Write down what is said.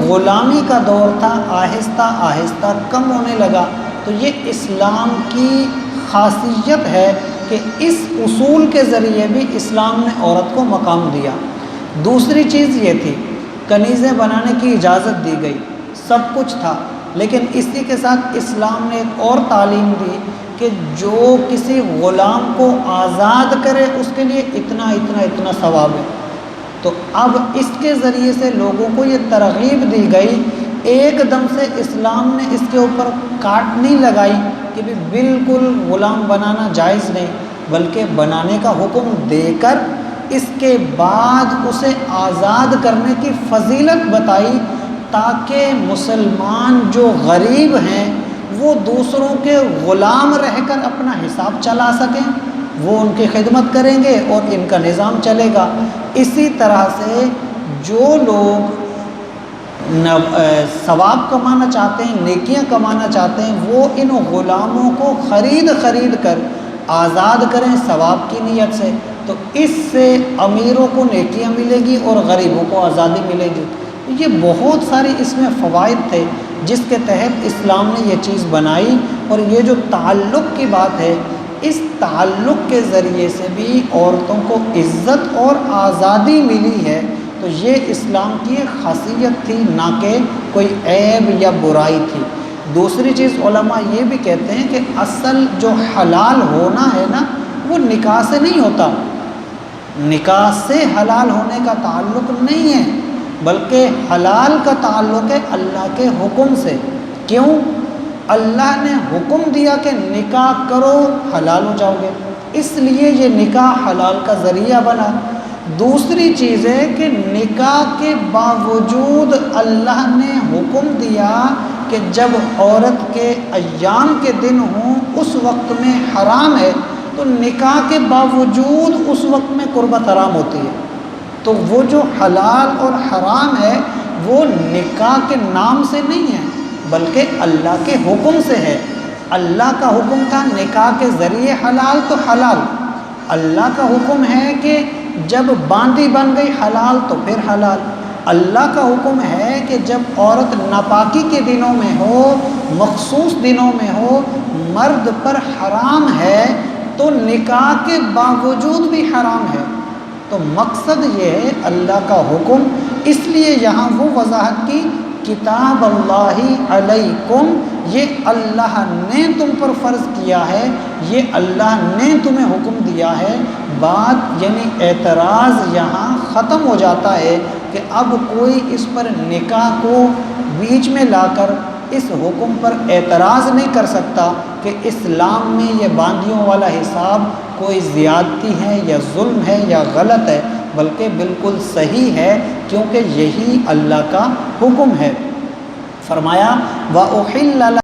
غلامی کا دور تھا آہستہ آہستہ کم ہونے لگا۔ تو یہ اسلام کی خاصیت ہے کہ اس اصول کے ذریعے بھی اسلام نے عورت کو مقام دیا۔ دوسری چیز یہ تھی، کنیزیں بنانے کی اجازت دی گئی، سب کچھ تھا، لیکن اسی کے ساتھ اسلام نے ایک اور تعلیم دی کہ جو کسی غلام کو آزاد کرے اس کے لیے اتنا اتنا اتنا ثواب ہے۔ تو اب اس کے ذریعے سے لوگوں کو یہ ترغیب دی گئی، ایک دم سے اسلام نے اس کے اوپر کاٹ نہیں لگائی کہ بھی بالکل غلام بنانا جائز نہیں، بلکہ بنانے کا حکم دے کر اس کے بعد اسے آزاد کرنے کی فضیلت بتائی، تاکہ مسلمان جو غریب ہیں وہ دوسروں کے غلام رہ کر اپنا حساب چلا سکیں، وہ ان کی خدمت کریں گے اور ان کا نظام چلے گا۔ اسی طرح سے جو لوگ ثواب کمانا چاہتے ہیں، نیکیاں کمانا چاہتے ہیں، وہ ان غلاموں کو خرید کر آزاد کریں ثواب کی نیت سے، تو اس سے امیروں کو نیکیاں ملے گی اور غریبوں کو آزادی ملے گی۔ یہ بہت ساری اس میں فوائد تھے جس کے تحت اسلام نے یہ چیز بنائی۔ اور یہ جو تعلق کی بات ہے، اس تعلق کے ذریعے سے بھی عورتوں کو عزت اور آزادی ملی ہے، تو یہ اسلام کی ایک خاصیت تھی، نہ کہ کوئی عیب یا برائی تھی۔ دوسری چیز علماء یہ بھی کہتے ہیں کہ اصل جو حلال ہونا ہے نا، وہ نکاح سے نہیں ہوتا، نکاح سے حلال ہونے کا تعلق نہیں ہے، بلکہ حلال کا تعلق ہے اللہ کے حکم سے۔ کیوں؟ اللہ نے حکم دیا کہ نکاح کرو حلال ہو جاؤ گے، اس لیے یہ نکاح حلال کا ذریعہ بنا۔ دوسری چیز ہے کہ نکاح کے باوجود اللہ نے حکم دیا کہ جب عورت کے ایام کے دن ہوں اس وقت میں حرام ہے، تو نکاح کے باوجود اس وقت میں قربت حرام ہوتی ہے۔ تو وہ جو حلال اور حرام ہے وہ نکاح کے نام سے نہیں ہے، بلکہ اللہ کے حکم سے ہے۔ اللہ کا حکم تھا نکاح کے ذریعے حلال تو حلال، اللہ کا حکم ہے کہ جب باندی بن گئی حلال تو پھر حلال۔ اللہ کا حکم ہے کہ جب عورت ناپاکی کے دنوں میں ہو، مخصوص دنوں میں ہو، مرد پر حرام ہے تو نکاح کے باوجود بھی حرام ہے۔ تو مقصد یہ ہے اللہ کا حکم، اس لیے یہاں وہ وضاحت کی کتاب اللہ علیکم، یہ اللہ نے تم پر فرض کیا ہے، یہ اللہ نے تمہیں حکم دیا ہے۔ بات یعنی اعتراض یہاں ختم ہو جاتا ہے کہ اب کوئی اس پر نکاح کو بیچ میں لا کر اس حکم پر اعتراض نہیں کر سکتا کہ اسلام میں یہ باندیوں والا حساب کوئی زیادتی ہے یا ظلم ہے یا غلط ہے، بلکہ بالکل صحیح ہے، کیونکہ یہی اللہ کا حکم ہے۔ فرمایا وَأُحِلَّ